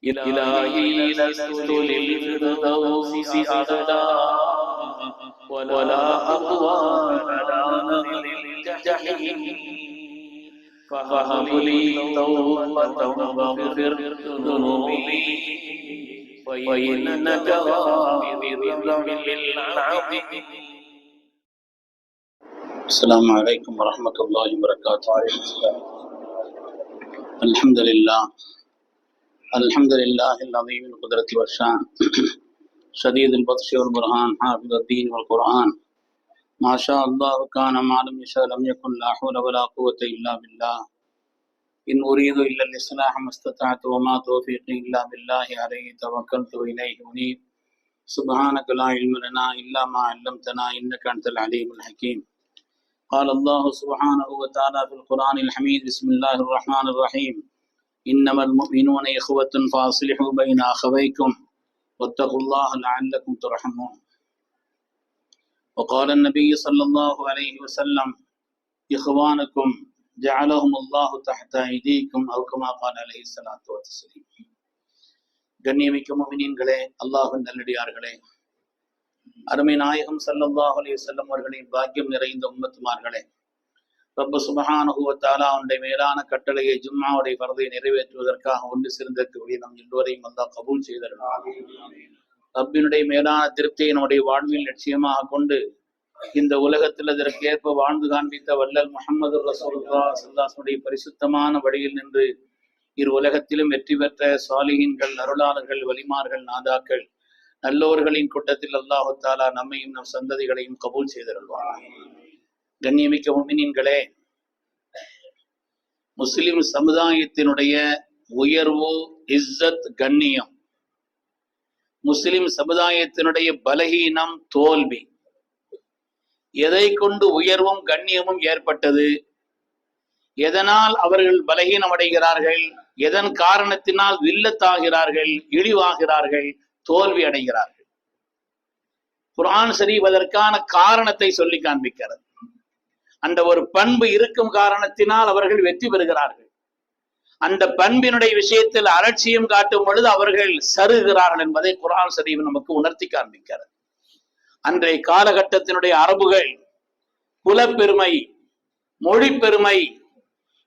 إلهي لست للفردوس أهلا ولا أهوى على نار الجحيم فهب لي توبة واغفر ذنوبي فإنك غافر الذنب العظيم. السلام عليكم ورحمة الله وبركاته. الحمد لله العظيم القدرة والشان شديد البطش والبرهان حافظ الدين والقرآن ما شاء الله كان ما لم يشاء لم يكن لا حول ولا قوة إلا بالله إن أريد إلا الإصلاح ما استطعت وما توفيقي إلا بالله عليه توكلت وإليه أنيب سبحانك لا علم لنا إلا ما علمتنا إنك أنت العليم الحكيم. قال الله سبحانه وتعالى في القرآن الحميد بسم الله الرحمن الرحيم إنما المؤمنون إخوة فأصلحوا بين أخويكم واتقوا الله لعلكم ترحمون. وقال النبي صلى الله عليه وسلم إخوانكم جعلهم الله تحت أيديكم أو كما قال عليه الصلاة والسلام. கண்ணியமிக்க முஃமினீன்களே, அல்லாஹ்வின் நல்லடியார்களே, அருமை நாயகம் ஸல்லல்லாஹு அலைஹி வஸல்லம் அவர்களின் பாக்கியம் நிறைந்த உம்மத்துமார்களே, ரப்பு சுப்ஹானஹு வ தஆலா அவனுடைய மேலான கட்டளையை ஜும்ஆவுடைய ஃபர்தை நிறைவேற்றுவதற்காக ஒன்று சேர்ந்திருக்கக்கூடிய நம் எல்லோரையும் அல்லாஹ் கபூல் செய்தருள்வான். ரப்பினுடைய மேலான திருப்தியை நம்முடைய வாழ்வில் லட்சியமாக கொண்டு இந்த உலகத்தில் அதற்கேற்ப வாழ்ந்து காண்பித்த வல்லல் முஹம்மது ரசூலுல்லாஹ் ஸல்லல்லாஹு அலைஹி வஸல்லம் பரிசுத்தமான வழியில் நின்று இரு உலகத்திலும் வெற்றி பெற்ற சாலிஹீன்கள், அருளாளர்கள், வலிமார்கள், நாதாக்கள், நல்லோர்களின் கூட்டத்தில் அல்லாஹு தஆலா நம்மையும் நம் சந்ததிகளையும் கபூல் செய்தருள்வான். கண்ணியமிக்க முஃமினீன்களே, முஸ்லிம் சமுதாயத்தினுடைய உயர்வு, இஸ்ஸத், கண்ணியம், முஸ்லிம் சமுதாயத்தினுடைய பலகீனம், தோல்வி, எதை கொண்டு உயர்வும் கண்ணியமும் ஏற்பட்டது, எதனால் அவர்கள் பலகீனம் அடைகிறார்கள், எதன் காரணத்தினால் வில்லத்தாகிறார்கள், இழிவாகிறார்கள், தோல்வி அடைகிறார்கள். குர்ஆன் ஷரீஃப் அதற்கான காரணத்தை சொல்லி காண்பிக்கிறது. அந்த ஒரு பண்பு இருக்கும் காரணத்தினால் அவர்கள் வெற்றி பெறுகிறார்கள். அந்த பண்பினுடைய விஷயத்தில் அலட்சியம் காட்டும் பொழுது அவர்கள் சருகிறார்கள் என்பதை குர்ஆன் ஷரீஃப் நமக்கு உணர்த்தி காண்பிக்கிறது. அன்றைய காலகட்டத்தினுடைய அரபுகள் குலப்பெருமை, மொழி பெருமை,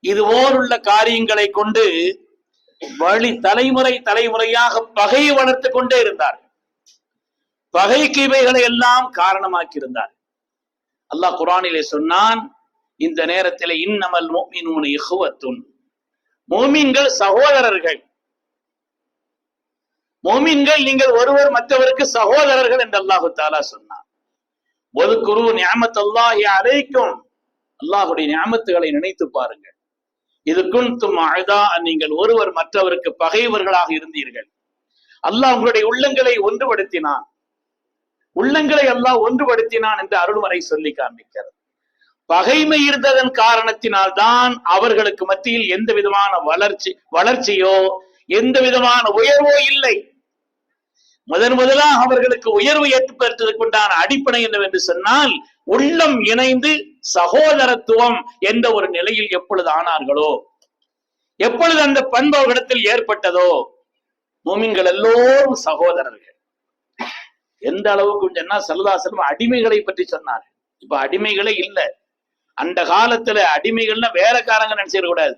இதுபோலுள்ள காரியங்களை கொண்டு தலைமுறையாக பகையை வளர்த்து கொண்டே இருந்தார். பகைக்கு இவைகளை எல்லாம் காரணமாக்கியிருந்தார். அல்லாஹ் குர்ஆனிலே சொன்னான், இந்த நேரத்தில் இன்னமல் முஃமினூன இஹ்வத்துன், முஃமின்கள் சகோதரர்கள், முஃமின்கள் நீங்கள் ஒருவர் மற்றவருக்கு சகோதரர்கள் என்று அல்லாஹு தஆலா சொன்னார். வذ்குரு நிஅமத்தல்லாஹி அலைக்கும், அல்லாஹ்வுடைய நிஅமத்துகளை நினைத்து பாருங்கள். இது குன்தும் அஅதா, நீங்கள் ஒருவர் மற்றவருக்கு பகைவர்களாக இருந்தீர்கள். அல்லாஹ் உங்களுடைய உள்ளங்களை ஒன்றுபடுத்தினான், உள்ளங்களை அல்லாஹ் ஒன்றுபடுத்தினான் என்று அருள்மறை சொல்லி காண்பிக்கிறது. பகைமை இருந்ததன் காரணத்தினால் தான் அவர்களுக்கு மத்தியில் எந்த விதமான வளர்ச்சியோ எந்த விதமான உயர்வோ இல்லை. முதலாக அவர்களுக்கு உயர்வு ஏற்படுவதற்குண்டான அடிப்படை என்னவென்று சொன்னால், உள்ளம் இணைந்து சகோதரத்துவம் என்ற ஒரு நிலையில் எப்பொழுது ஆனார்களோ, எப்பொழுது அந்த பண்பு அவர்களிடத்தில் ஏற்பட்டதோ, முஃமின்கள் எல்லோரும் சகோதரர்கள். எந்த அளவுக்கு சொன்னா, ஸல்லல்லாஹு அலைஹி வஸல்லம் அடிமைகளை பற்றி சொன்னார். இப்ப அடிமைகளே இல்லை. அந்த காலத்துல அடிமைகள்னா வேலைக்காரங்க நினைச்சிட கூடாது.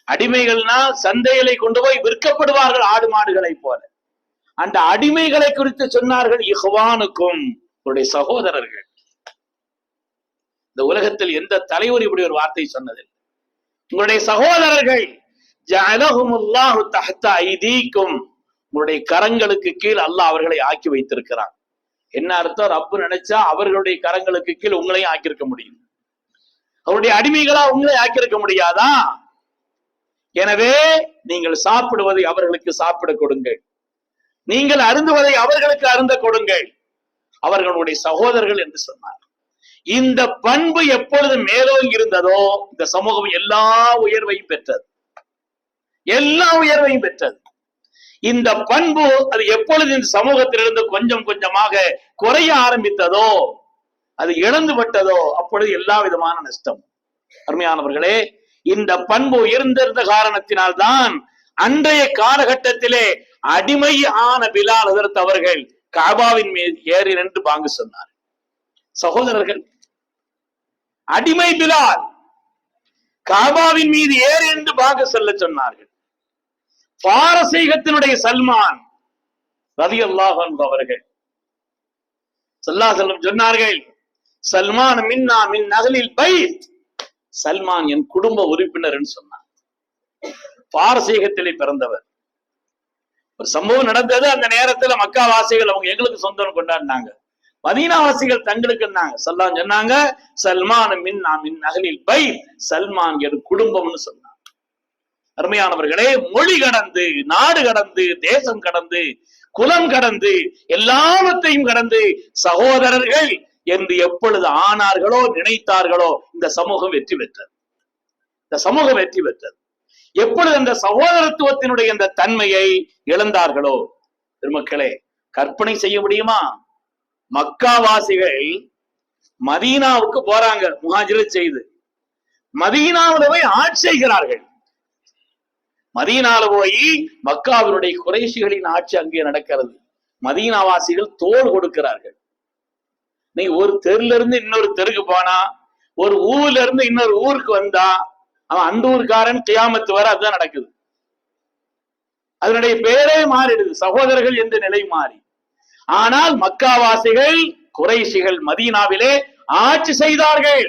அடிமைகள்னா சந்தைகளை கொண்டு போய் விற்கப்படுவார்கள் ஆடு மாடுகளை போல. அந்த அடிமைகளை குறித்து சொன்னார்கள், இஹ்வானுக்கும், உங்களுடைய சகோதரர்கள். இந்த உலகத்தில் எந்த தலைவர் இப்படி ஒரு வார்த்தை சொன்னது? உங்களுடைய சகோதரர்கள், ஜஅலஹுமுல்லாஹு தஹ்த ஐதீக்கும், உங்களுடைய கரங்களுக்கு கீழ் அல்லாஹ் அவர்களை ஆக்கி வைத்திருக்கிறான். என்ன அர்த்தம்? ரப்பு நினைச்சா அவர்களுடைய கரங்களுக்கு கீழ் உங்களையும் ஆக்கியிருக்க முடியும். அவருடைய அடிமைகளா உங்களை ஆக்கியிருக்க முடியாதா? எனவே நீங்கள் சாப்பிடுவதை அவர்களுக்கு சாப்பிட கொடுங்கள், நீங்கள் அருந்துவதை அவர்களுக்கு அருந்த கொடுங்கள், அவர்களுடைய சகோதரர்கள் என்று சொன்னார். இந்த பண்பு எப்பொழுது மேலோங்கி இருந்ததோ இந்த சமூகம் எல்லா உயர்வையும் பெற்றது, எல்லா உயர்வையும் பெற்றது. இந்த பண்பு அது எப்பொழுது இந்த சமூகத்திலிருந்து கொஞ்சம் கொஞ்சமாக குறைய ஆரம்பித்ததோ, அது இழந்துபட்டதோ, அப்பொழுது எல்லா விதமான நஷ்டம். அருமையானவர்களே, இந்த பண்பு உயர்ந்திருந்த காரணத்தினால்தான் அன்றைய காலகட்டத்திலே அடிமையான பிலால் ஹஜ்ரத் அவர்கள் காபாவின் மீது ஏறி நின்று பாங்கு சொன்னார். சகோதரர்கள், அடிமை பிலால் காபாவின் மீது ஏறி நின்று பாங்கு சொல்ல சொன்னார்கள். பாரசீகத்தினுடைய சல்மான் ரலியல்லாஹு அன்ஹு அவர்கள் ஸல்லல்லாஹு அலைஹி வஸல்லம் சொன்னார்கள், சல்மான் மின்னா மின் அஹ்லில் பைத், சல்மான் என் குடும்ப உறுப்பினர் சொன்னார். பாரசீகத்திலே பிறந்தவர். ஒரு சம்பவம் நடந்தது. அந்த நேரத்துல மக்கா வாசிகள் அவங்க எங்களுக்கு சொந்தம் கொண்டாடினாங்க, மதீனா வாசிகள் தங்களுக்கு சொன்னாங்க, சல்மான் மின்னா மின் அஹ்லில் பைத், சல்மான் என் குடும்பம்னு சொன்னார். அருமையானவர்களே, மொழி கடந்து, நாடு கடந்து, தேசம் கடந்து, குலம் கடந்து, எல்லாவற்றையும் கடந்து சகோதரர்கள் என்று எப்பொழுது ஆனார்களோ, நினைத்தார்களோ, இந்த சமூகம் வெற்றி பெற்றது. இந்த சமூகம் வெற்றி பெற்றது. எப்பொழுது அந்த சகோதரத்துவத்தினுடைய இந்த தன்மையை இழந்தார்களோ, பெருமக்களே, கற்பனை செய்ய முடியுமா? மக்காவாசிகள் மதீனாவுக்கு போறாங்க, முஹாஜிரத் செய்து மதீனாவில் போய் ஆட்சி செய்கிறார்கள். மதீனால போய் மக்காவினுடைய குறைஷிகளின் ஆட்சி அங்கே நடக்கிறது. மதீனாவாசிகள் தோள் கொடுக்கிறார்கள். நீ ஒரு தெருல இருந்து இன்னொரு தெருக்கு போனா, ஒரு ஊர்ல இருந்து இன்னொரு ஊருக்கு வந்தா, அவன் அந்த ஊருக்காரன் கியாமத்து வர அதுதான் நடக்குது. அதனுடைய பேரே மாறிடுது, சகோதரர்கள் என்ற நிலை மாறி. ஆனால் மக்காவாசிகள் குறைஷிகள் மதீனாவிலே ஆட்சி செய்தார்கள்.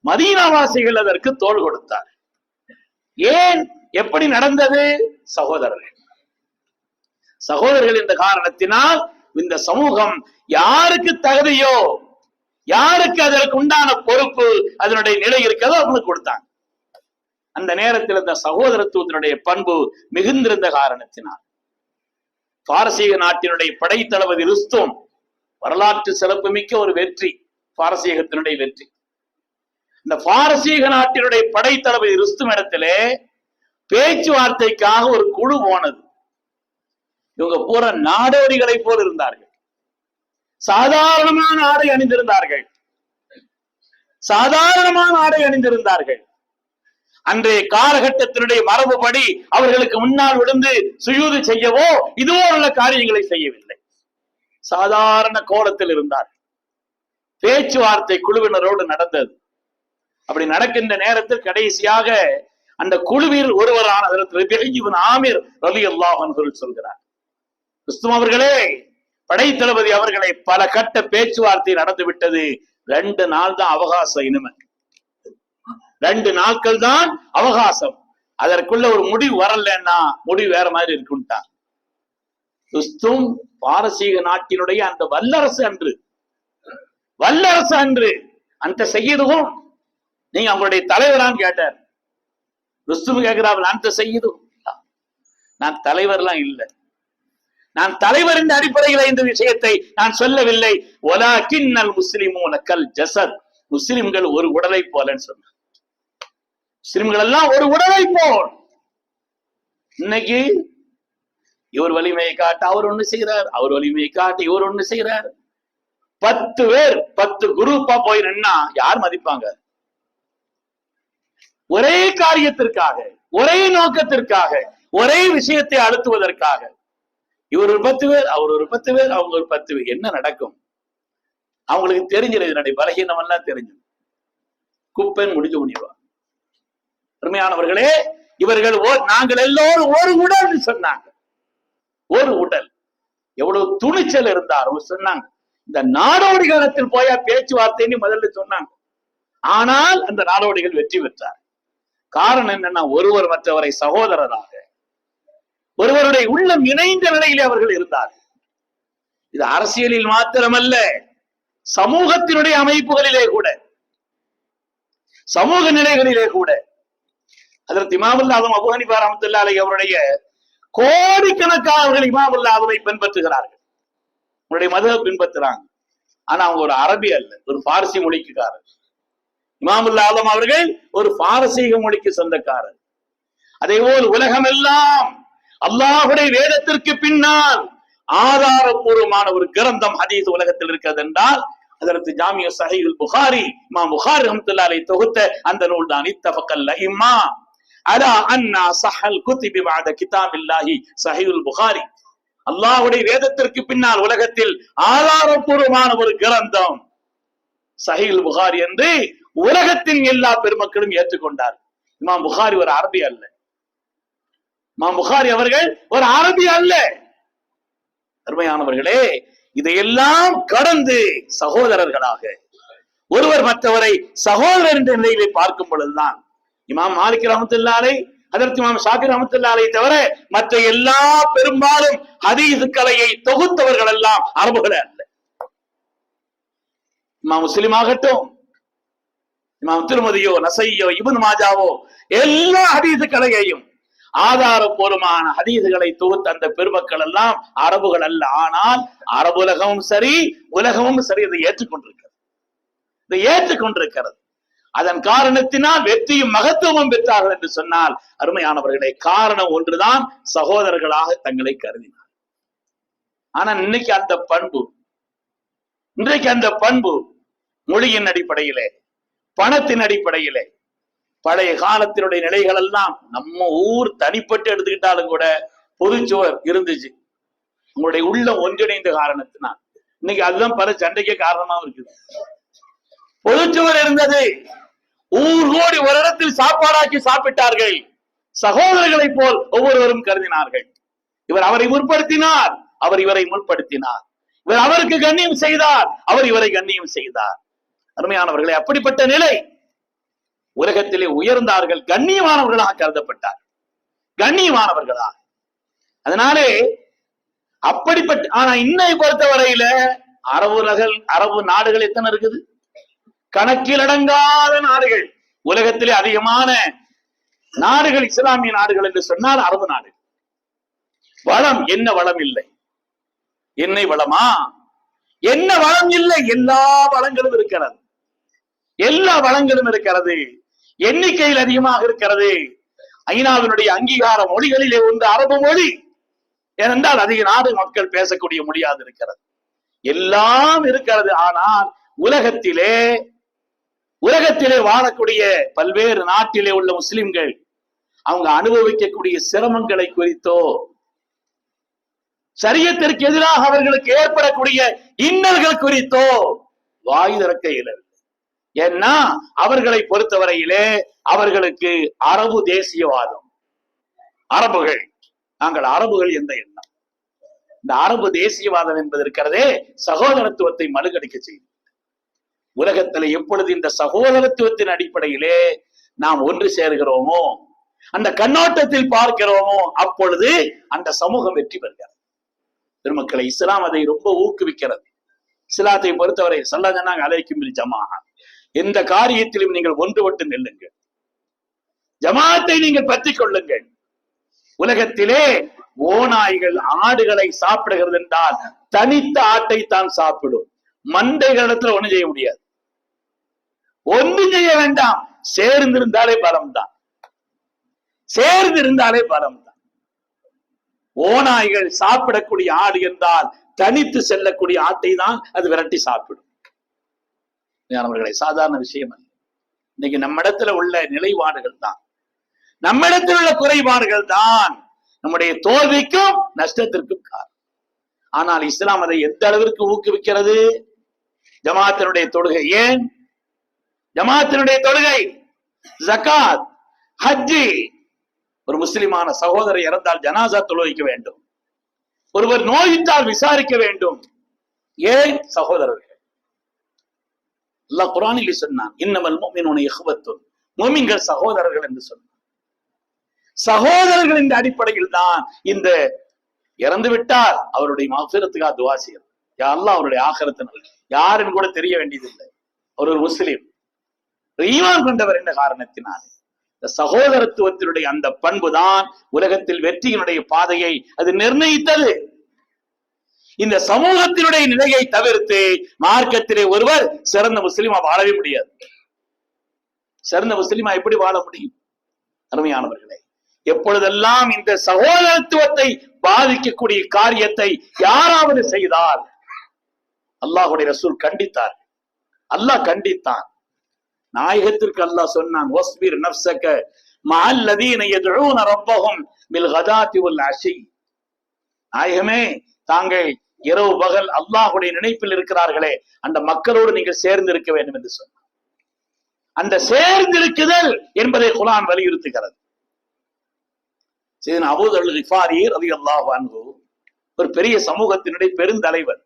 மதீனாவாசிகள் அதற்கு தோள் கொடுத்தார். ஏன், எப்படி நடந்தது? சகோதரர்கள் என்ற காரணத்தினால் இந்த சமூகம் யாருக்கு தகுதியோ, யாருக்கு அதற்கு உண்டான பொறுப்பு, அதனுடைய நிலை இருக்கிறதோ அவங்களுக்கு கொடுத்தாங்க. அந்த நேரத்தில் இந்த சகோதரத்துவத்தினுடைய பண்பு மிகுந்திருந்த காரணத்தினால் பாரசீக நாட்டினுடைய படைத்தளபதி ருஸ்தும், வரலாற்று சிறப்பு மிக்க ஒரு வெற்றி, பாரசீகத்தினுடைய வெற்றி. இந்த பாரசீக நாட்டினுடைய படைத்தளபதி ருஸ்தும் இடத்திலே பேச்சுவார்த்தைக்காக ஒரு குழு போனது. இவங்க பூரா நாடோடிகளை போல் இருந்தார்கள். சாதாரணமான ஆடை அணிந்திருந்தார்கள். அன்றைய காலகட்டத்தினுடைய மரபுபடி அவர்களுக்கு முன்னால் விழுந்து சுயூது செய்யவோ இதுவோ உள்ள காரியங்களை செய்யவில்லை. சாதாரண கோலத்தில் இருந்தார்கள். பேச்சுவார்த்தை குழுவினரோடு நடந்தது. அப்படி நடக்கின்ற நேரத்தில் கடைசியாக அந்த குழுவில் ஒருவரான ஆமீர் ரலியல்லாஹு அன்ஹு சொல்கிறார், ருஸ்தும் அவர்களே, படைத்தளபதி அவர்களை பல கட்ட பேச்சுவார்த்தை நடந்து விட்டது. 2 நாள் தான் அவகாசம். இனிமே 2 நாட்கள் தான் அவகாசம். அதற்குள்ள ஒரு முடிவு வரலன்னா முடிவு வேற மாதிரி இருக்குன்ட்டார். ருஸ்தும் பாரசீக நாட்டினுடைய அந்த வல்லரசு அன்று அந்த செய்யதும், நீங்க அவங்களுடைய தலைவரான்னு கேட்டார். ருஸ்தும் கேட்கிறார்கள், அந்த செய்யதும், நான் தலைவர்லாம் இல்லை, நான் தலைவரின் அடிப்படையில் இந்த விஷயத்தை நான் சொல்லவில்லை. வலாகின்னல் முஸ்லிமூன கல் ஜஸத், முஸ்லிம்கள் ஒரு உடலை போலன்னு சொன்னார். முஸ்லிம்கள் எல்லாம் ஒரு உடலை போல். இன்னைக்கு இவர் வலிமையை காட்ட அவர் ஒண்ணு செய்கிறார், அவர் வலிமையை காட்ட இவர் ஒண்ணு செய்கிறார். 10 பேர் 10 குரூப்பா போய் நின்னா யார் மதிப்பாங்க? ஒரே காரியத்திற்காக, ஒரே நோக்கத்திற்காக, ஒரே விஷயத்தை அழுத்துவதற்காக இவர் ஒரு 10 பேர், அவர் ஒரு 10 பேர், அவங்க ஒரு 10 பேர். என்ன நடக்கும்? அவங்களுக்கு தெரிஞ்சிடும், இதனுடைய பலகீனம் எல்லாம் தெரிஞ்சு குப்பைன்னு முடிஞ்சு முடிவா. அருமையானவர்களே, இவர்கள் நாங்கள் எல்லோரும் ஒரு உடல் சொன்னாங்க. ஒரு உடல். எவ்வளவு துணிச்சல் இருந்தார் சொன்னாங்க. இந்த நாடோடிகளத்தில் போயா பேச்சுவார்த்தைன்னு முதல்ல சொன்னாங்க. ஆனால் அந்த நாடோடிகள் வெற்றி பெற்றார். காரணம் என்னன்னா, ஒருவர் மற்றவரை சகோதரராக, ஒருவருடைய உள்ளம் இணைந்த நிலையிலே அவர்கள் இருந்தார். இது அரசியலில் மாத்திரமல்ல, சமூகத்தினுடைய அமைப்புகளிலே கூட, சமூக நிலைகளிலே கூட. அதற்கு இமாமுல் ஆதம் அபூ ஹனீஃபா ரஹ்மத்துல்லாஹி அலைஹி அவருடைய கோடிக்கணக்கானவர்கள் இமாமுல் ஆதமை பின்பற்றுகிறார்கள், அவருடைய மதஹப் பின்பற்றுறாங்க. ஆனா அவங்க ஒரு அரபி அல்ல, ஒரு பாரசி மொழிக்குக்காரர். இமாமுல் ஆதம் அவர்கள் ஒரு பாரசீக மொழிக்கு சொந்தக்காரர். அதே போல் உலகமெல்லாம் அல்லாஹுடைய வேதத்திற்கு பின்னால் ஆதாரபூர்வமான ஒரு கிரந்தம் ஹதீஸ் உலகத்தில் இருக்கிறது என்றால் அதற்கு ஜாமிஉ ஸஹீஹுல் புகாரி, இமாம் புகாரி ரஹ்மத்துல்லாஹி அலைஹி தொகுத்த அந்த நூல் தான். இத்தஃபக்கல் அஇம்மா, அலா அன்னா ஸஹல் குத்பி பஅத கிதாபில்லாஹி ஸஹீஹுல் புகாரி. அல்லாஹ்வுடைய வேதத்திற்கு பின்னால் உலகத்தில் ஆதாரபூர்வமான ஒரு கிரந்தம் ஸஹீஹுல் புகாரி என்று உலகத்தின் எல்லா பெருமக்களும் ஏற்றுக்கொண்டார். இமாம் புகாரி ஒரு அரபி அல்ல. இமாம் புகாரி அவர்கள் ஒரு அரபி அல்ல. அருமையானவர்களே, இதையெல்லாம் கடந்து சகோதரர்களாக ஒருவர் மற்றவரை சகோதரர் என்ற நிலையிலே பார்க்கும் பொழுதுதான் இமாம் மாலிக் ரஹ்மத்துல்லாஹி அலைஹி, ஹஜ்ரத் இமாம் ஷாஃபி ரஹ்மத்துல்லாஹி அலைஹி தவிர மற்ற எல்லா பெரும்பாலும் ஹதீஸ் கலையை தொகுத்தவர்கள் எல்லாம் அரபுகளே அல்ல. இமாம் முஸ்லிம் ஆகட்டும், இமாம் திருமதியோ, நசையோ, இப்னு மாஜாவோ, எல்லா ஹதீஸ் கலையையும் ஆதாரபூர்வமான ஹதீஸ்களை தொகுத்த அந்த பெருமக்கள் எல்லாம் அரபுகள் அல்ல. ஆனால் அரபுலகமும் சரி, உலகமும் சரி இதை ஏற்றுக்கொண்டிருக்கிறது. அதன் காரணத்தினால் வெற்றியும் மகத்துவமும் பெற்றார்கள் என்று சொன்னால், அருமையானவர்களே, காரணம் ஒன்றுதான், சகோதரர்களாக தங்களை கருதினார். ஆனா இன்றைக்கு அந்த பண்பு மொழியின் அடிப்படையிலே, பணத்தின் அடிப்படையிலே, பழைய காலத்தினுடைய நிலைகள் எல்லாம் நம்ம ஊர் தனிப்பட்டு எடுத்துக்கிட்டாலும் கூட பொதுச்சுவர் இருந்துச்சு. உங்களுடைய உள்ளம் ஒன்றிணைந்த காரணத்தினால் இன்னைக்கு அதுதான் பல சண்டைக்கே காரணமா இருக்குது. பொதுச்சுவர் இருந்தது. ஊர் கோடி ஒரு இடத்தில் சாப்பாடாக்கி சாப்பிட்டார்கள். சகோதரர்களை போல் ஒவ்வொருவரும் கருதினார்கள். இவர் அவரை முற்படுத்தினார், அவர் இவரை முற்படுத்தினார். இவர் அவருக்கு கண்ணியம் செய்தார், அவர் இவரை கண்ணியம் செய்தார். அருமையானவர்களே, அப்படிப்பட்ட நிலை உலகத்திலே உயர்ந்தார்கள், கண்ணியமானவர்களாக கருதப்பட்டார், கண்ணியமானவர்களாக. அதனாலே அப்படிப்பட்ட, ஆனா இன்னை பொறுத்தவரையில அரபு நாடுகள் எத்தனை இருக்குது? கணக்கில் அடங்காத நாடுகள். உலகத்திலே அதிகமான நாடுகள் இஸ்லாமிய நாடுகள் என்று சொன்னால் அரபு நாடு. வளம் என்ன வளம் இல்லை? எண்ணெய் வளமா? என்ன வளம் இல்லை? எல்லா வளங்களும் இருக்கிறது. எல்லா வளங்களும் இருக்கிறது. எண்ணிக்கையில் அதிகமாக இருக்கிறது. ஐநாவினுடைய அங்கீகார மொழிகளிலே ஒன்று அரபு மொழி. ஏனென்றால் அதிக நாடு மக்கள் பேசக்கூடிய மொழியாக இருக்கிறது. எல்லாம் இருக்கிறது. ஆனால் உலகத்திலே வாழக்கூடிய பல்வேறு நாட்டிலே உள்ள முஸ்லிம்கள் அவங்க அனுபவிக்கக்கூடிய சிரமங்களை குறித்தோ, ஷரியத்திற்கு எதிராக அவர்களுக்கு ஏற்படக்கூடிய இன்னல்கள் குறித்தோ வாய் திறக்க இயலவில்லை. ஏன்னா அவர்களை பொறுத்தவரையிலே அவர்களுக்கு அரபு தேசியவாதம், அரபுகள், நாங்கள் அரபுகள் என்ற எண்ணம். இந்த அரபு தேசியவாதம் என்பது இருக்கிறதே சகோதரத்துவத்தை மழுகடிக்க செய்யும். உலகத்துல எப்பொழுது இந்த சகோதரத்துவத்தின் அடிப்படையிலே நாம் ஒன்று சேர்கிறோமோ, அந்த கண்ணோட்டத்தில் பார்க்கிறோமோ, அப்பொழுது அந்த சமூகம் வெற்றி பெறுகிறது. பெருமக்களை, இஸ்லாம் அதை ரொம்ப ஊக்குவிக்கிறது. இஸ்லாத்தை பொறுத்தவரை ஸல்லல்லாஹு அலைஹி ஜமாஅ, எந்த காரியத்திலும் நீங்கள் ஒன்றுபட்டு நெல்லுங்கள், ஜமாஅத்தை நீங்கள் பற்றிக் கொள்ளுங்கள். உலகத்திலே ஓநாய்கள் ஆடுகளை சாப்பிடுகிறது என்றால் தனித்த ஆட்டை தான் சாப்பிடும். மண்டைகளிடத்துல ஒண்ணு செய்ய முடியாது. ஒன்று செய்ய வேண்டாம், சேர்ந்திருந்தாலே பலம் தான். சேர்ந்திருந்தாலே பலம் தான். ஓநாய்கள் சாப்பிடக்கூடிய ஆடு என்றால் தனித்து செல்லக்கூடிய ஆட்டை தான் அது விரட்டி சாப்பிடும். அவர்களை சாதாரண விஷயம் அல்ல. இன்னைக்கு நம்மிடத்துல உள்ள நிலைப்பாடுகள் தான், நம்மிடத்தில் உள்ள குறைபாடுகள் தான் நம்முடைய தோல்விக்கும் நஷ்டத்திற்கும் காரணம். ஆனால் இஸ்லாம் அதை எந்த அளவிற்கு ஊக்குவிக்கிறது? ஜமாத்தினுடைய தொழுகை. ஏன் ஜமாத்தினுடைய தொழுகை? ஜகாத், ஹஜ்ஜி. ஒரு முஸ்லிமான சகோதரர் இறந்தால் ஜனாசா தொழுவிக்க வேண்டும். ஒருவர் நோயிட்டால் விசாரிக்க வேண்டும். ஏன்? சகோதரர்கள். அல்லாஹ் குர்ஆனில் சொன்னான், இன்னமல் முஃமினூன இஹ்வத்துன், முஃமின்கள் சகோதரர்கள் என்று சொன்னான். சகோதரர்கள் இந்த அடிப்படையில் தான் இந்த இறந்து விட்டால் அவருடைய மஃபிரத்துக்காக துஆ செய்யணும். யா அல்லாஹ் அவருடைய ஆகிரத்தை யாருன்னு கூட தெரிய வேண்டியதில்லை. அவர் ஒரு முஸ்லிம், ஈமான் கொண்டவர் என்ற காரணத்தினால் இந்த சகோதரத்துவத்தினுடைய அந்த பண்புதான் உலகத்தில் வெற்றியினுடைய பாதையை அது நிர்ணயித்தது. இந்த சமூகத்தினுடைய நிலையை தவிர்த்து மார்க்கத்திலே ஒருவர் சிறந்த முஸ்லிமா வாழவே முடியாது. சிறந்த முஸ்லிமா எப்படி வாழ முடியும்? அருமையானவர்களே, எப்பொழுதெல்லாம் இந்த சகோதரத்துவத்தை பாதிக்கக்கூடிய காரியத்தை யாராவது செய்தால் அல்லாஹ்வுடைய ரசூல் கண்டித்தார். அல்லாஹ் கண்டித்தான். நாயகத்திற்கு அல்லாஹ் சொன்னான், வஸ்பிர் நஃப்ஸக மஅல்லதீன யதுஊன ரப்பஹும் பில் கதாத்தி வல் அஷி. நாயகமே, தாங்கள் இரவு பகல் அல்லாஹ்வுடைய நினைப்பில் இருக்கிறார்களே, அந்த மக்களோடு நீங்கள் சேர்ந்து இருக்க வேண்டும் என்று சொன்னார். அந்த சேர்ந்திருக்குதல் என்பதை குர்ஆன் வலியுறுத்துகிறது. சையதுனா அபூ தர் கிஃபாரி ரலியல்லாஹு அன்ஹு ஒரு பெரிய சமூகத்தினுடைய பெருந்தலைவர்.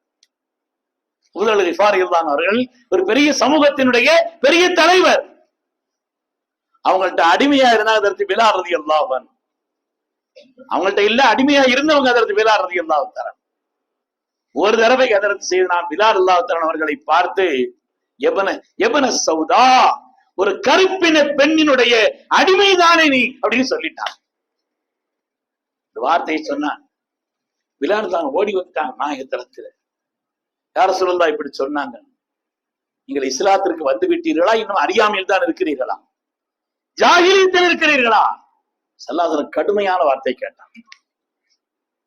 அபூ தர் கிஃபாரி அவர்கள் ஒரு பெரிய சமூகத்தினுடைய பெரிய தலைவர். அவங்கள்ட்ட அடிமையா இருந்தா அதற்கு பிலால் ரலியல்லாஹு அன்ஹு. அவங்கள்ட்ட இல்ல, அடிமையா இருந்தவங்க அதற்கு பிலால் ரலியல்லாஹு தஆலா. ஒரு தடவை அதற்கு செய்தனா பிலால் ரலியல்லாஹு தஆலா அவர்களை பார்த்து, எபன சௌதா, ஒரு கருப்பின பெண்ணினுடைய அடிமைதானே நீ அப்படின்னு சொல்லிட்டான். இந்த வார்த்தையை சொன்னான். பிலால் தான் ஓடி வந்துட்டாங்க நாயகத்துல. யார சொல்லலாம் இப்படி சொன்னாங்க? நீங்கள் இஸ்லாத்திற்கு வந்து விட்டீர்களா, இன்னும் அறியாமையில் தான் இருக்கிறீர்களா, ஜாகிலியத்தில் இருக்கிறீர்களா? ஸல்லல்லாஹு கடுமையான வார்த்தை கேட்டான்.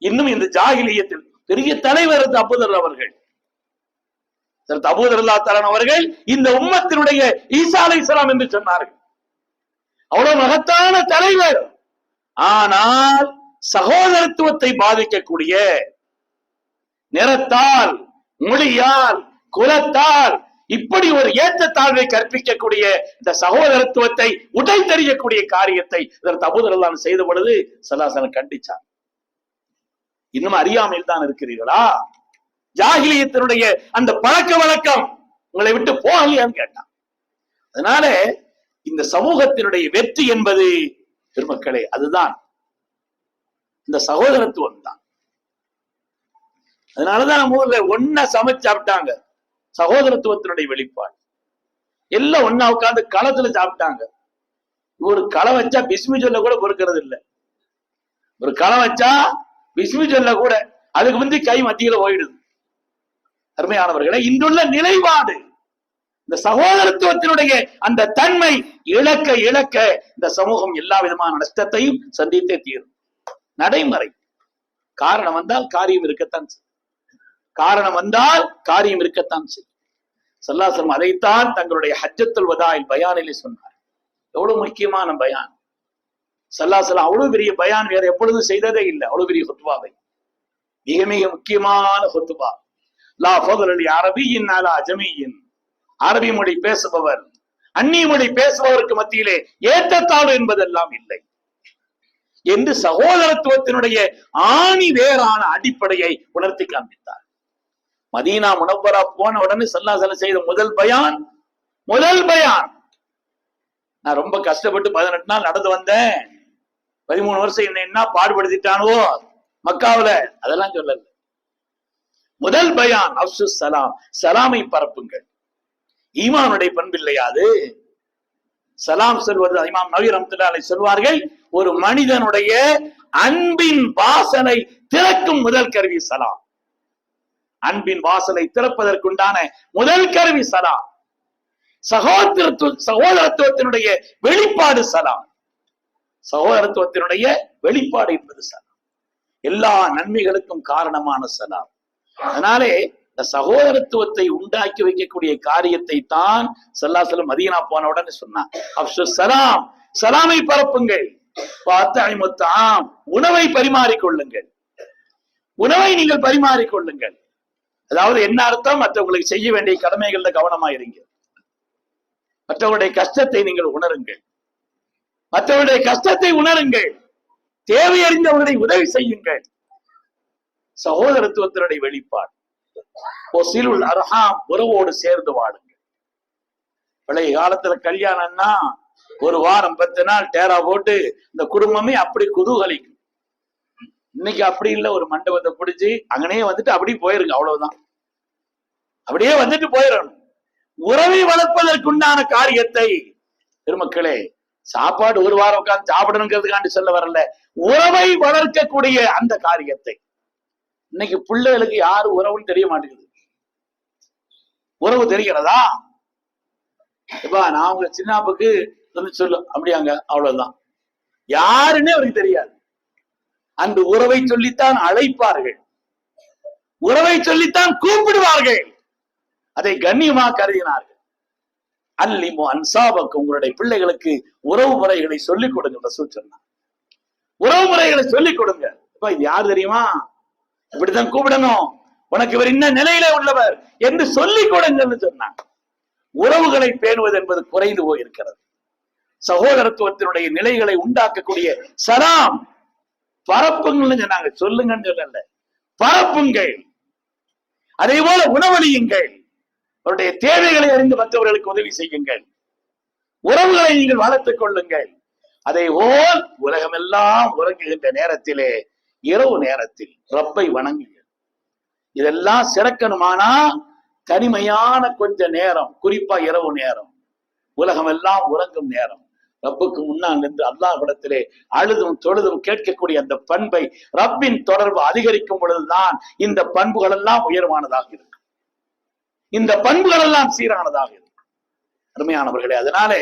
இன்னும் இந்த ஜாகிலியத்தில் பெரிய தலைவர் அபூ தர் அவர்கள், அபூ தர் ரலியல்லாஹு தஆலா அவர்கள் இந்த உம்மத்தினுடைய ஈசா அலைஹிஸ்ஸலாம் என்று சொன்னார்கள். அவ்வளவு மகத்தான தலைவர். ஆனால் சகோதரத்துவத்தை பாதிக்கக்கூடிய நிறத்தால், மொழியால், குலத்தால் இப்படி ஒரு ஏற்றத்தாழ்வை கற்பிக்கக்கூடிய இந்த சகோதரத்துவத்தை உடை தெரியக்கூடிய காரியத்தை அபூ தர் ரலியல்லாஹு செய்த பொழுது ஸல்லல்லாஹு கண்டிச்சார். இன்னும் அறியாமையில் தான் இருக்கிறீர்களா? ஜாகிலியத்தினுடைய அந்த பழக்க வழக்கம் உங்களை விட்டு போகலையான்னு கேட்டான். அதனால இந்த சமூகத்தினுடைய வெற்றி என்பது பெருமக்களே அதுதான், இந்த சகோதரத்துவம் தான். அதனாலதான் நம்ம ஊர்ல ஒன்னா சமைச்சு சாப்பிட்டாங்க, சகோதரத்துவத்தினுடைய வெளிப்பாடு. எல்லாம் ஒன்னா உட்கார்ந்து களத்துல சாப்பிட்டாங்க. ஒரு களை வச்சா பிஸ்மி சொல்ல கூட பொறுக்கிறது இல்லை. ஒரு களை வச்சா பிஸ்மி சொல்ல கூட அதுக்கு முந்தி கை மத்தியில போயிடுது. அருமையானவர்களே, இன்றுள்ள நிலைப்பாடு இந்த சகோதரத்துவத்தினுடைய அந்த தன்மை இழக்க இழக்க இந்த சமூகம் எல்லா விதமான நஷ்டத்தையும் சந்தித்தே தீரும். நடைமுறை காரணம் வந்தால் காரியம் இருக்கத்தான் செய்யும். காரணம் வந்தால் காரியம் இருக்கத்தான் செய்யும். ஸல்லல்லாஹு அலைஹி வஸல்லம் அதைத்தான் தங்களுடைய ஹஜ்ஜத்துல் வதாஇல் பயானிலே சொன்னார். எவ்வளவு முக்கியமான பயான்! ஸல்லல்லாஹு அலைஹி வஸல்லம் அவ்வளவு பெரிய பயான் வேற எப்பொழுதும் செய்ததே இல்லை. அவ்வளவு பெரிய ஹுத்பாவை, மிக மிக முக்கியமான ஹுத்பா. லா ஃபضل லிஅரபிய்யின் அலா அஜமிய்யின். அரபி மொழி பேசுபவர் அந்நிய மொழி பேசுபவருக்கு மத்தியிலே ஏற்றத்தாழ்வு என்பதெல்லாம் இல்லை என்று சகோதரத்துவத்தினுடைய ஆணி வேறான அடிப்படையை உணர்த்தி காண்பித்தார். மதீனா முனவ்வரா போன உடனே ஸல்லல்லாஹு அலைஹி வஸல்லம் செய்த முதல் பயான், நான் ரொம்ப கஷ்டப்பட்டு 18 நாள் நடந்து வந்தேன், 13 வருஷம் என்ன பாடுபடுத்திட்டானோ மக்காவுல, அதெல்லாம் சொல்லல. முதல் பயான் அஃஷு ஸலாம், சலாமை பரப்புங்கள். ஈமானுடைய பண்பில்லையாது சலாம் சொல்வது? இமாம் நவவி ரஹ்மத்துல்லாஹி அலைஹி சொல்வார்கள், ஒரு மனிதனுடைய அன்பின் வாசலை திறக்கும் முதல் கருவி சலாம். அன்பின் வாசலை திறப்பதற்குண்டான முதல் கருவி சலாம். சகோதரத்துவத்தினுடைய வெளிப்பாடு சலாம். சகோதரத்துவத்தினுடைய வெளிப்பாடு என்பது சலாம். எல்லா நன்மைகளுக்கும் காரணமான சலாம். அதனாலே இந்த சகோதரத்துவத்தை உண்டாக்கி வைக்கக்கூடிய காரியத்தை தான் ஸல்லல்லாஹு அலைஹி வஸல்லம் மதீனா போன உடனே சொன்னார். அஃஷு ஸலாம், சலாமை பரப்புங்கள். வஅத்இமுத் தஆம், உணவை பரிமாறிக்கொள்ளுங்கள். உணவை நீங்கள் பரிமாறிக்கொள்ளுங்கள். அதாவது என்ன அர்த்தம்? மற்றவங்களுக்கு செய்ய வேண்டிய கடமைகள்ல கவனமா இருங்க. மற்றவருடைய கஷ்டத்தை நீங்கள் உணருங்கள். மற்றவருடைய கஷ்டத்தை உணருங்கள். தேவை அறிந்தவர்களை உதவி செய்யுங்கள். சகோதரத்துவத்தினுடைய வெளிப்பாடு. ஒசிலுல் அர்ஹாம், உறவோடு சேர்ந்து வாழுங்கள். பழைய காலத்துல கல்யாணம்னா ஒரு வாரம் 10 நாள் டேரா போட்டு இந்த குடும்பமே அப்படி குதூகலிக்கும். இன்னைக்கு அப்படி இல்லை. ஒரு மண்டபத்தை பிடிச்சி அங்கனே வந்துட்டு அப்படியே போயிருங்க, அவ்வளவுதான். அப்படியே வந்துட்டு போயிடணும். உறவை வளர்ப்பதற்குண்டான காரியத்தை பெருமக்களே, சாப்பாடு ஒரு வாரம் உட்கார்ந்து சாப்பிடணுங்கிறதுக்காண்டி சொல்ல வரல, உறவை வளர்க்கக்கூடிய அந்த காரியத்தை. இன்னைக்கு பிள்ளைகளுக்கு யாரு உறவுன்னு தெரிய மாட்டேங்குது. உறவு தெரிகிறதா? இப்ப நான் உங்க சின்னாப்புக்கு சொல்லு அப்படியாங்க, அவ்வளவுதான். யாருன்னே அவருக்கு தெரியாது. அந்த உறவை சொல்லித்தான் அழைப்பார்கள், உறவை சொல்லித்தான் கூப்பிடுவார்கள், அதை கண்ணியமா கருதினார்கள். அல்லிமு அன்சாபக்கு, உங்களுடைய பிள்ளைகளுக்கு உறவு முறைகளை சொல்லிக் கொடுங்க. ரசூல் சொன்னார், உறவு முறைகளை சொல்லிக் கொடுங்க. இது யார் தெரியுமா, இப்படித்தான் கூப்பிடணும், உனக்கு இவர் இன்ன நிலையில உள்ளவர் என்று சொல்லிக் கொடுங்கன்னு சொன்னாங்க. உறவுகளை பேணுவது என்பது குறைந்து போயிருக்கிறது. சகோதரத்துவத்தினுடைய நிலைகளை உண்டாக்கக்கூடிய சலாம் பரப்புங்கள்னு சொன்னாங்க, சொல்லுங்கன்னு சொல்லல, பரப்புங்கள். அதே போல உணவளியுங்கள், அவருடைய தேவைகளை அறிந்து மற்றவர்களுக்கு உதவி செய்யுங்கள், உறவுகளை நீங்கள் வளர்த்துக் கொள்ளுங்கள். அதே போல் உலகமெல்லாம் உறங்குகின்ற நேரத்திலே இரவு நேரத்தில் ரப்பை வணங்குங்கள். இதெல்லாம் சிறக்கணுமானா தனிமையான கொஞ்ச நேரம், குறிப்பா இரவு நேரம், உலகம் எல்லாம் உறங்கும் நேரம், ரப்புக்கு முன்னால் நின்று அல்லாஹ்விடத்திலே அழுதும் தொழுதும் கேட்கக்கூடிய அந்த பண்பை, ரப்பின் தொடர்பு அதிகரிக்கும் பொழுதுதான் இந்த பண்புகள் எல்லாம் உயர்வானதாக இருக்கும், இந்த பண்புகள் எல்லாம் சீரானதாக இருக்கும். அருமையானவர்களே, அதனாலே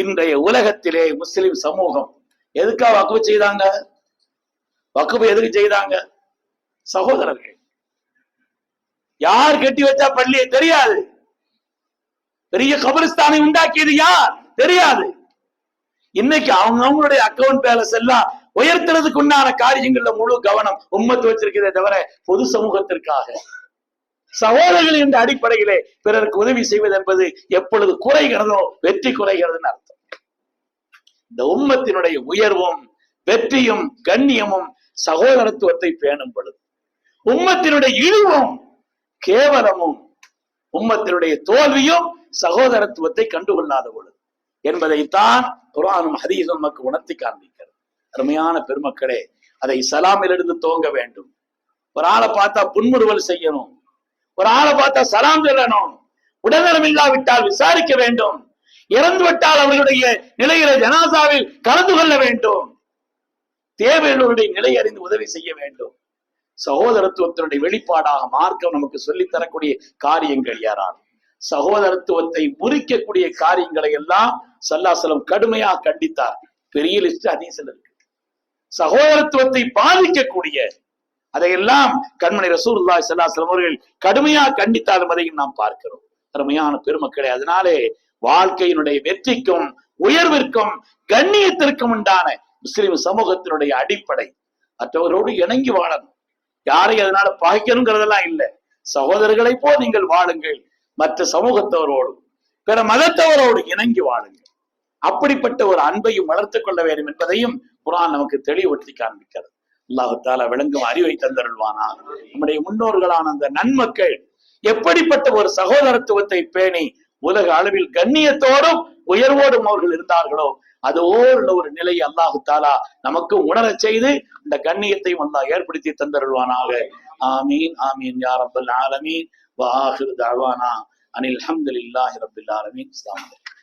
இன்றைய உலகத்திலே முஸ்லிம் சமூகம் எதுக்காக வக்ஃபு செய்தாங்க? வக்ஃபு எதுக்கு செய்தாங்க? சகோதரர்கள். யார் கட்டி வச்சா பள்ளியை தெரியாது, பெரிய கபரிஸ்தானை உண்டாக்கியது யார் தெரியாது. இன்னைக்கு அவங்களுடைய அக்கவுண்ட் பேலன்ஸ் எல்லாம் உயர்த்துறதுக்கு உண்டான காரியங்கள்ல முழு கவனம் உம்மத்து வச்சிருக்கிறதே தவிர பொது சமூகத்திற்காக சகோதரர்கள் என்ற அடிப்படையிலே பிறருக்கு உதவி செய்வது என்பது எப்பொழுது குறைகிறதோ வெற்றி குறைகிறதுன்னு அர்த்தம். இந்த உம்மத்தினுடைய உயர்வும் வெற்றியும் கண்ணியமும் சகோதரத்துவத்தை பேணும் பொழுது, உம்மத்தினுடைய இழிவும் கேவலமும் உம்மத்தினுடைய தோல்வியும் சகோதரத்துவத்தை கண்டுகொள்ளாத பொழுது என்பதைத்தான் குர்ஆனும் ஹதீஸும் நமக்கு உணர்த்தி காண்பிக்கிறது. அருமையான பெருமக்களே, அதை சலாமிலிருந்து துவங்க வேண்டும். ஒரு ஆளை பார்த்தா புன்முறுவல் செய்யணும், ஒரு ஆளை பார்த்தா சலாம் சொல்லணும், உடல்நலம் இல்லாவிட்டால் விசாரிக்க வேண்டும், இறந்து விட்டால் அவர்களுடைய நிலையில ஜனாசாவில் கலந்து கொள்ள வேண்டும், தேவையுள்ளவருடைய நிலை அறிந்து உதவி செய்ய வேண்டும். சகோதரத்துவத்தினுடைய வெளிப்பாடாக மார்க்கம் நமக்கு சொல்லித் தரக்கூடிய காரியங்கள் யாரால் சகோதரத்துவத்தை முறிக்கக்கூடிய காரியங்களை எல்லாம் ஸல்லல்லாஹு அலைஹி வஸல்லம் கடுமையாக கண்டித்தார். பெரிய லிஸ்ட் ஹதீஸ்ல இருக்கு. சகோதரத்துவத்தை பாதிக்கக்கூடிய அதையெல்லாம் கண்மணி ரசூலுல்லாஹி ஸல்லல்லாஹு அலைஹி வஸல்லம் அவர்கள் கடுமையாக கண்டித்தார் என்பதையும் நாம் பார்க்கிறோம். அருமையான பெருமக்களே, அதனாலே வாழ்க்கையினுடைய வெற்றிக்கும் உயர்விற்கும் கண்ணியத்திற்கும் உண்டான முஸ்லிம் சமூகத்தினுடைய அடிப்படை மற்றவரோடு இணங்கி வாழணும். யாரை அதனால பகைக்கணுங்கிறதெல்லாம் இல்லை. சகோதரர்களை போல் நீங்கள் வாழுங்கள், மற்ற சமூகத்தவரோடு பிற மதத்தவரோடு இணங்கி வாழுங்கள். அப்படிப்பட்ட ஒரு அன்பையும் வளர்த்துக் கொள்ள வேண்டும் என்பதையும் குர்ஆன் நமக்கு தெளிவுபடுத்தி காண்பிக்கிறது. அல்லாஹ் தஆலா விளங்கும் அறிவை தந்தருள்வானா. நம்முடைய முன்னோர்களான அந்த நன்மக்கள் எப்படிப்பட்ட ஒரு சகோதரத்துவத்தை பேணி உலக அளவில் கண்ணியத்தோடும் உயர்வோடும் அவர்கள் இருந்தார்களோ அதோடு ஒரு நிலையை அல்லாஹ் தஆலா நமக்கு உணரச் செய்து இந்த கண்ணியத்தையும் அல்லாஹ் ஏற்படுத்தி தந்தருள்வானாக. ஆமீன் ஆமீன் யா ரப்பல் ஆலமீன். வ ஆகிரு தஅவானா அனில் ஹம்துலில்லாஹி ரப்பில் ஆலமீன். அஸ்ஸலாமு அலைக்கும்.